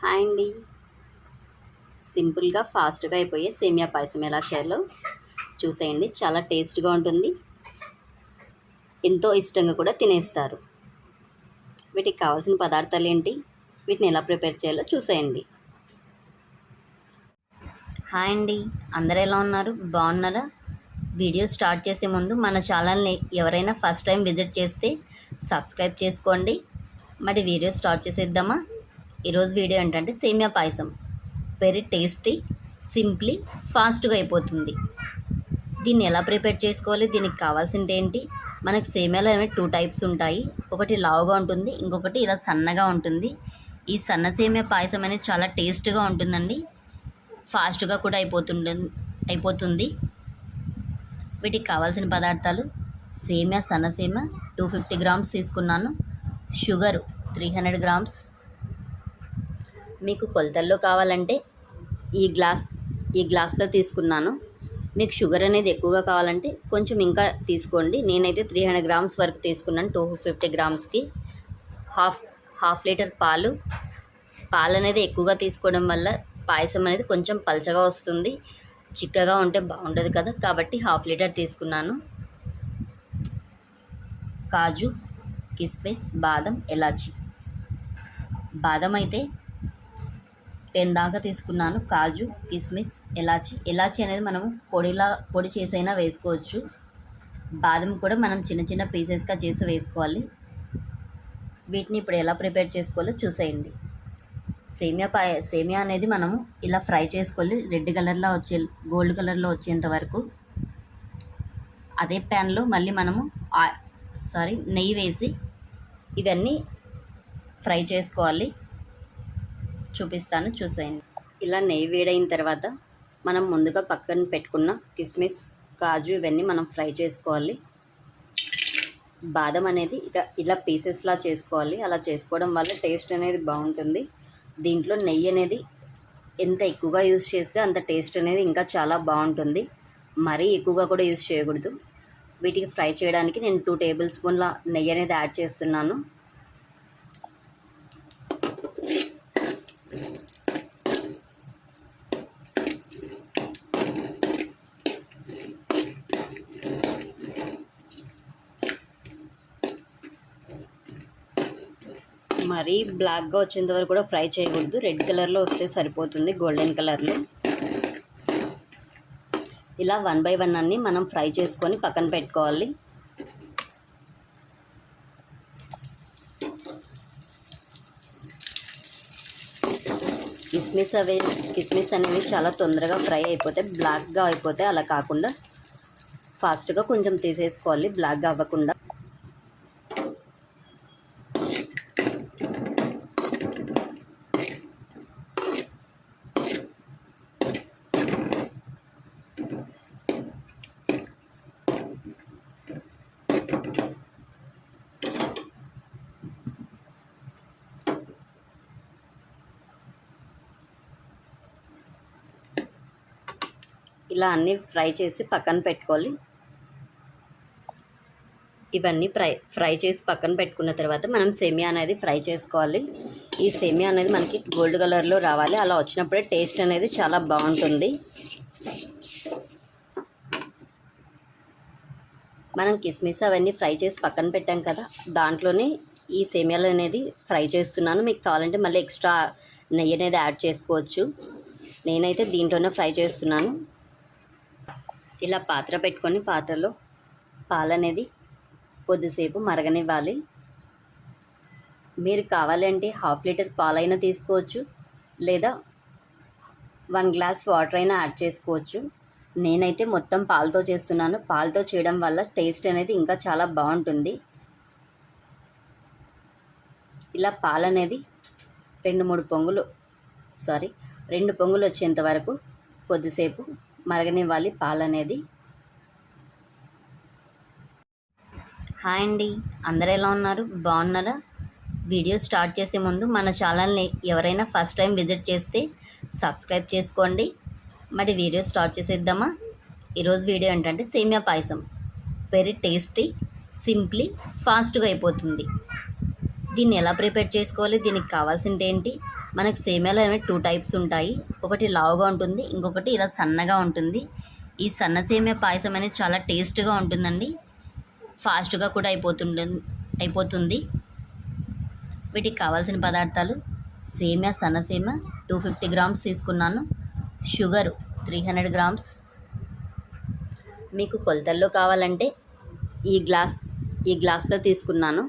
Hi అండి. సింపుల్గా ఫాస్ట్గా అయిపోయే సేమియా పాయసం ఎలా చేయాలో చూసేయండి. చాలా టేస్ట్గా ఉంటుంది, ఎంతో ఇష్టంగా కూడా తినేస్తారు. వీటికి కావాల్సిన పదార్థాలు ఏంటి, వీటిని ఎలా ప్రిపేర్ చేయాలో చూసేయండి. హాయ్ అండి, అందరు ఎలా ఉన్నారు? బాగున్నారా? వీడియో స్టార్ట్ చేసే ముందు మన ఛానల్ని ఎవరైనా ఫస్ట్ టైం విజిట్ చేస్తే సబ్స్క్రైబ్ చేసుకోండి. మరి వీడియో స్టార్ట్ చేసేద్దామా? ఈరోజు వీడియో ఏంటంటే సేమియా పాయసం. వెరీ టేస్టీ, సింప్లీ, ఫాస్ట్గా అయిపోతుంది. దీన్ని ఎలా ప్రిపేర్ చేసుకోవాలి, దీనికి కావాల్సింది ఏంటి? మనకు సేమియాలు అనేవి 2 టైప్స్ ఉంటాయి. ఒకటి లావుగా ఉంటుంది, ఇంకొకటి ఇలా సన్నగా ఉంటుంది. ఈ సన్న సేమియా పాయసం అనేది చాలా టేస్ట్గా ఉంటుందండి, ఫాస్ట్గా కూడా అయిపోతుంది. వీటికి కావాల్సిన పదార్థాలు: సేమియా, సన్న సేమియా 250 గ్రామ్స్ తీసుకున్నాను. Sugar 300 grams. మీకు కొలతల్లో కావాలంటే ఈ గ్లాస్లో తీసుకున్నాను. మీకు షుగర్ అనేది ఎక్కువగా కావాలంటే కొంచెం ఇంకా తీసుకోండి. నేనైతే 300 గ్రామ్స్ వరకు తీసుకున్నాను 250 గ్రామ్స్కి. హాఫ్ లీటర్ పాలు అనేది ఎక్కువగా తీసుకోవడం వల్ల పాయసం అనేది కొంచెం పల్చగా వస్తుంది, చిక్కగా ఉంటే బాగుండదు కదా, కాబట్టి హాఫ్ లీటర్ తీసుకున్నాను. కాజు, కిస్మిస్, బాదం, ఎలాచి. బాదం అయితే 10 దాకా తీసుకున్నాను. కాజు, కిస్మిస్, ఎలాచి అనేది మనము పొడి చేసైనా వేసుకోవచ్చు. బాదం కూడా మనం చిన్న చిన్న పీసెస్గా చేసి వేసుకోవాలి. వీటిని ఇప్పుడు ఎలా ప్రిపేర్ చేసుకోవాలో చూసేయండి. సేమియా అనేది మనము ఇలా ఫ్రై చేసుకోవాలి, గోల్డ్ కలర్లో వచ్చేంత వరకు. అదే ప్యాన్లో మళ్ళీ మనము నెయ్యి వేసి ఇవన్నీ ఫ్రై చేసుకోవాలి. చూపిస్తాను, చూసేయండి. ఇలా నెయ్యి వేడైన తర్వాత మనం ముందుగా పక్కన పెట్టుకున్న కిస్మిస్, కాజు ఇవన్నీ మనం ఫ్రై చేసుకోవాలి. బాదం అనేది ఇలా పీసెస్లా చేసుకోవాలి. అలా చేసుకోవడం వల్ల టేస్ట్ అనేది బాగుంటుంది. దీంట్లో నెయ్యి అనేది ఎంత ఎక్కువగా యూస్ చేస్తే అంత టేస్ట్ అనేది ఇంకా చాలా బాగుంటుంది. మరీ ఎక్కువగా కూడా యూస్ చేయకూడదు. వీటికి ఫ్రై చేయడానికి నేను 2 టేబుల్ స్పూన్ల నెయ్యి అనేది యాడ్ చేస్తున్నాను. మరీ బ్లాక్గా వచ్చేంత వరకు కూడా ఫ్రై చేయకూడదు. రెడ్ కలర్లో వస్తే సరిపోతుంది, గోల్డెన్ కలర్లో. ఇలా 1 బై 1 అన్నీ మనం ఫ్రై చేసుకొని పక్కన పెట్టుకోవాలి. కిస్మిస్ అనేవి చాలా తొందరగా ఫ్రై అయిపోతాయి, బ్లాక్గా అయిపోతాయి. అలా కాకుండా ఫాస్ట్గా కొంచెం తీసేసుకోవాలి, బ్లాక్గా అవ్వకుండా. ఇలా అన్నీ ఫ్రై చేసి పక్కన పెట్టుకోవాలి. ఇవన్నీ ఫ్రై చేసి పక్కన పెట్టుకున్న తర్వాత మనం సేమియా అనేది ఫ్రై చేసుకోవాలి. ఈ సేమియా అనేది మనకి గోల్డ్ కలర్లో రావాలి. అలా వచ్చినప్పుడే టేస్ట్ అనేది చాలా బాగుంటుంది. మనం కిస్మిస్ అవన్నీ ఫ్రై చేసి పక్కన పెట్టాం కదా, దాంట్లోనే ఈ సేమియాలు అనేది ఫ్రై చేస్తున్నాను. మీకు కావాలంటే మళ్ళీ ఎక్స్ట్రా నెయ్యి అనేది యాడ్ చేసుకోవచ్చు. నేనైతే దీంట్లోనే ఫ్రై చేస్తున్నాను. ఇలా పాత్ర పెట్టుకొని పాత్రలో పాలు అనేది కొద్దిసేపు మరగనివ్వాలి. మీరు కావాలంటే హాఫ్ లీటర్ పాలైనా తీసుకోవచ్చు, లేదా 1 గ్లాస్ వాటర్ అయినా యాడ్ చేసుకోవచ్చు. నేనైతే మొత్తం పాలతో చేస్తున్నాను. పాలతో చేయడం వల్ల టేస్ట్ అనేది ఇంకా చాలా బాగుంటుంది. ఇలా పాలు అనేది 2 పొంగులు వచ్చేంత వరకు కొద్దిసేపు మరగనివ్వాలి పాలు అనేది. హాయ్ అండి, అందరు ఎలా ఉన్నారు? బాగున్నారా? వీడియో స్టార్ట్ చేసే ముందు మన ఛానల్ని ఎవరైనా ఫస్ట్ టైం విజిట్ చేస్తే సబ్స్క్రైబ్ చేసుకోండి. మరి వీడియో స్టార్ట్ చేసేద్దామా? ఈరోజు వీడియో ఏంటంటే సేమియా పాయసం. వెరీ టేస్టీ, సింప్లీ, ఫాస్ట్గా అయిపోతుంది. దీన్ని ఎలా ప్రిపేర్ చేసుకోవాలి, దీనికి కావాల్సింది ఏంటి? మనకు సేమియాలు అనేవి 2 టైప్స్ ఉంటాయి. ఒకటి లావుగా ఉంటుంది, ఇంకొకటి ఇలా సన్నగా ఉంటుంది. ఈ సన్న సేమియా పాయసం అనేది చాలా టేస్ట్గా ఉంటుందండి, ఫాస్ట్గా కూడా అయిపోతుంది. వీటికి కావాల్సిన పదార్థాలు: సేమియా, సన్న సేమియా 250 గ్రామ్స్ తీసుకున్నాను, షుగర్ 300 గ్రామ్స్. మీకు కొలతల్లో కావాలంటే ఈ గ్లాస్లో తీసుకున్నాను.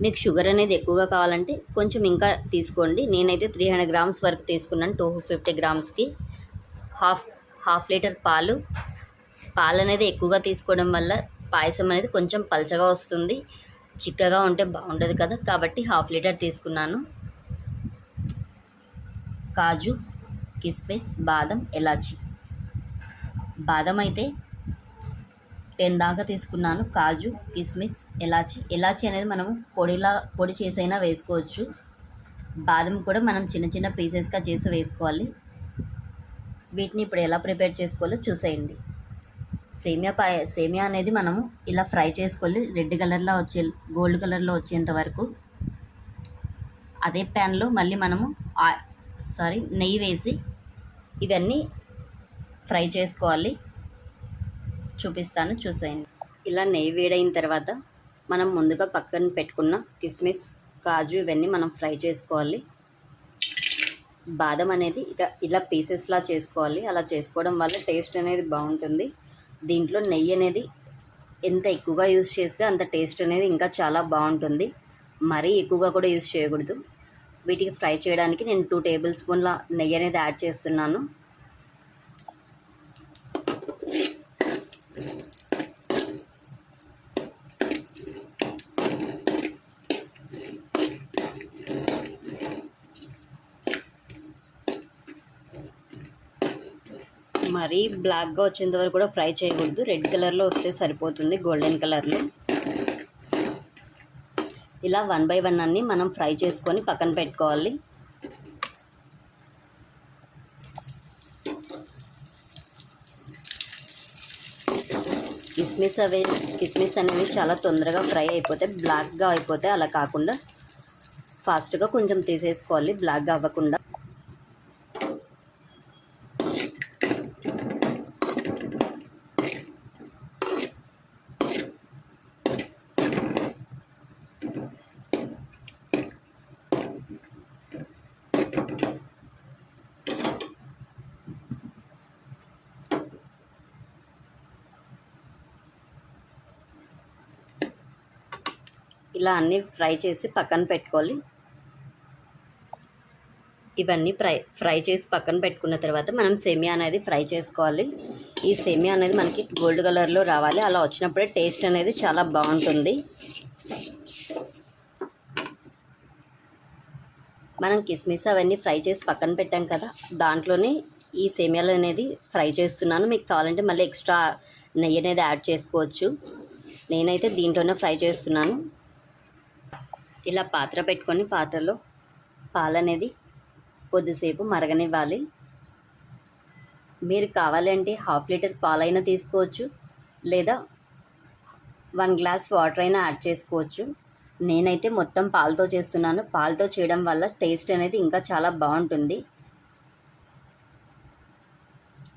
మీకు షుగర్ అనేది ఎక్కువగా కావాలంటే కొంచెం ఇంకా తీసుకోండి. నేనైతే 300 గ్రామ్స్ వరకు తీసుకున్నాను 250 గ్రామ్స్కి. హాఫ్ లీటర్ పాలు అనేది ఎక్కువగా తీసుకోవడం వల్ల పాయసం అనేది కొంచెం పలచగా వస్తుంది, చిక్కగా ఉంటే బాగుండదు కదా, కాబట్టి హాఫ్ లీటర్ తీసుకున్నాను. కాజు, కిస్మిస్, బాదం, ఎలాచి. బాదం అయితే 10 దాకా తీసుకున్నాను. కాజు, కిస్మిస్, ఎలాచి అనేది మనము పొడి చేసైనా వేసుకోవచ్చు. బాదం కూడా మనం చిన్న చిన్న పీసెస్గా చేసి వేసుకోవాలి. వీటిని ఇప్పుడు ఎలా ప్రిపేర్ చేసుకోవాలో చూసేయండి. సేమియా అనేది మనము ఇలా ఫ్రై చేసుకోవాలి, గోల్డ్ కలర్లో వచ్చేంత వరకు. అదే ప్యాన్లో మళ్ళీ మనము నెయ్యి వేసి ఇవన్నీ ఫ్రై చేసుకోవాలి. చూసేయండి. ఇలా నెయ్యి వేడైన తర్వాత మనం ముందుగా పక్కన పెట్టుకున్న కిస్మిస్, కాజు ఇవన్నీ మనం ఫ్రై చేసుకోవాలి. బాదం అనేది ఇలా పీసెస్లా చేసుకోవాలి. అలా చేసుకోవడం వల్ల టేస్ట్ అనేది బాగుంటుంది. దీంట్లో నెయ్యి అనేది ఎంత ఎక్కువగా యూస్ చేస్తే అంత టేస్ట్ అనేది ఇంకా చాలా బాగుంటుంది. మరీ ఎక్కువగా కూడా యూస్ చేయకూడదు. వీటికి ఫ్రై చేయడానికి నేను 2 టేబుల్ స్పూన్ల నెయ్యి అనేది యాడ్ చేస్తున్నాను. మరీ బ్లాక్గా వచ్చేంత వరకు కూడా ఫ్రై చేయకూడదు, రెడ్ కలర్లో వస్తే సరిపోతుంది, గోల్డెన్ కలర్లో. ఇలా 1 బై 1 అన్నీ మనం ఫ్రై చేసుకొని పక్కన పెట్టుకోవాలి. కిస్మిస్ అనేవి చాలా తొందరగా ఫ్రై అయిపోతాయి, బ్లాక్గా అయిపోతాయి. అలా కాకుండా ఫాస్ట్గా కొంచెం తీసేసుకోవాలి, బ్లాక్గా అవ్వకుండా. ఇలా అన్నీ ఫ్రై చేసి పక్కన పెట్టుకోవాలి. ఇవన్నీ ఫ్రై చేసి పక్కన పెట్టుకున్న తర్వాత మనం సేమియా అనేది ఫ్రై చేసుకోవాలి. ఈ సేమియా అనేది మనకి గోల్డ్ కలర్లో రావాలి. అలా వచ్చినప్పుడే టేస్ట్ అనేది చాలా బాగుంటుంది. మనం కిస్మిస్ అవన్నీ ఫ్రై చేసి పక్కన పెట్టాం కదా, దాంట్లోనే ఈ సేమియాలు అనేది ఫ్రై చేస్తున్నాను. మీకు కావాలంటే మళ్ళీ ఎక్స్ట్రా నెయ్యి అనేది యాడ్ చేసుకోవచ్చు. నేనైతే దీంట్లోనే ఫ్రై చేస్తున్నాను. ఇలా పాత్ర పెట్టుకొని పాత్రలో పాలు అనేది కొద్దిసేపు మరగనివ్వాలి. మీరు కావాలంటే హాఫ్ లీటర్ పాలైనా తీసుకోవచ్చు, లేదా 1 గ్లాస్ వాటర్ అయినా యాడ్ చేసుకోవచ్చు. నేనైతే మొత్తం పాలతో చేస్తున్నాను. పాలతో చేయడం వల్ల టేస్ట్ అనేది ఇంకా చాలా బాగుంటుంది.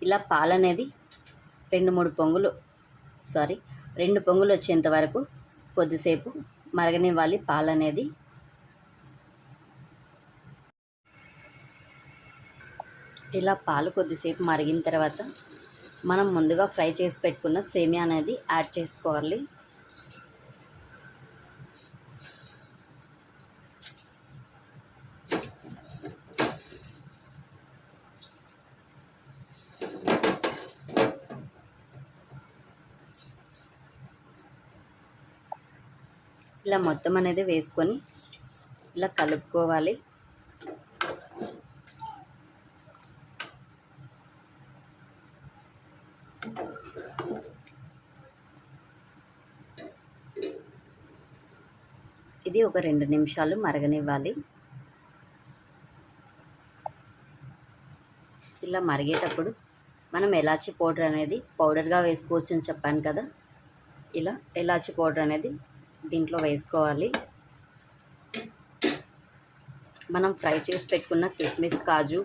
ఇలా పాలు అనేది 2 పొంగులు వచ్చేంత వరకు కొద్దిసేపు మరగనివ్వాలి పాలు అనేది. ఇలా పాలు కొద్దిసేపు మరిగిన తర్వాత మనం ముందుగా ఫ్రై చేసి పెట్టుకున్న సేమియా అనేది యాడ్ చేసుకోవాలి. ఇలా మొత్తం అనేది వేసుకొని ఇలా కలుపుకోవాలి. ఇది ఒక 2 నిమిషాలు మరగనివ్వాలి. ఇలా మరిగేటప్పుడు మనం ఎలాచీ పౌడర్ అనేది పౌడర్గా వేసుకోవచ్చు అని చెప్పాను కదా, ఇలా ఎలాచీ పౌడర్ అనేది దీంట్లో వేసుకోవాలి. మనం ఫ్రై చేసి పెట్టుకున్న కిస్మిస్, కాజు,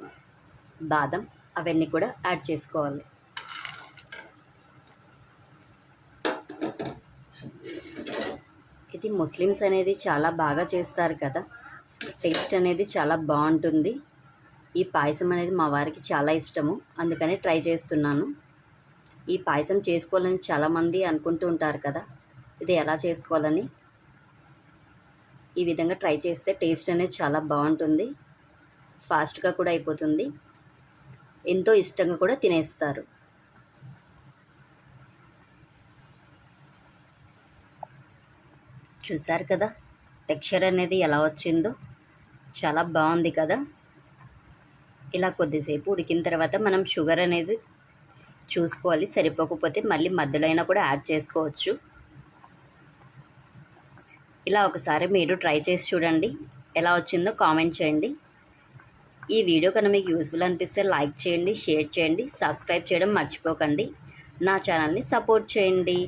బాదం అవన్నీ కూడా యాడ్ చేసుకోవాలి. ఇది ముస్లిమ్స్ అనేది చాలా బాగా చేస్తారు కదా, టేస్ట్ అనేది చాలా బాగుంటుంది. ఈ పాయసం అనేది మా వారికి చాలా ఇష్టము, అందుకని ట్రై చేస్తున్నాను. ఈ పాయసం చేసుకోవాలని చాలామంది అనుకుంటూ ఉంటారు కదా, ఇది ఎలా చేసుకోవాలని. ఈ విధంగా ట్రై చేస్తే టేస్ట్ అనేది చాలా బాగుంటుంది, ఫాస్ట్గా కూడా అయిపోతుంది, ఎంతో ఇష్టంగా కూడా తినేస్తారు. చూసారు కదా టెక్స్చర్ అనేది ఎలా వచ్చిందో, చాలా బాగుంది కదా. ఇలా కొద్దిసేపు ఉడికిన తర్వాత మనం షుగర్ అనేది చూసుకోవాలి, సరిపోకపోతే మళ్ళీ మధ్యలో అయినా కూడా యాడ్ చేసుకోవచ్చు. ఇలా ఒకసారి మీరు ట్రై చేసి చూడండి, ఎలా వచ్చిందో కామెంట్ చేయండి. ఈ వీడియో కనుక మీకు యూస్ఫుల్ అనిపిస్తే లైక్ చేయండి, షేర్ చేయండి, సబ్స్క్రైబ్ చేయడం మర్చిపోకండి. నా ఛానల్ని సపోర్ట్ చేయండి.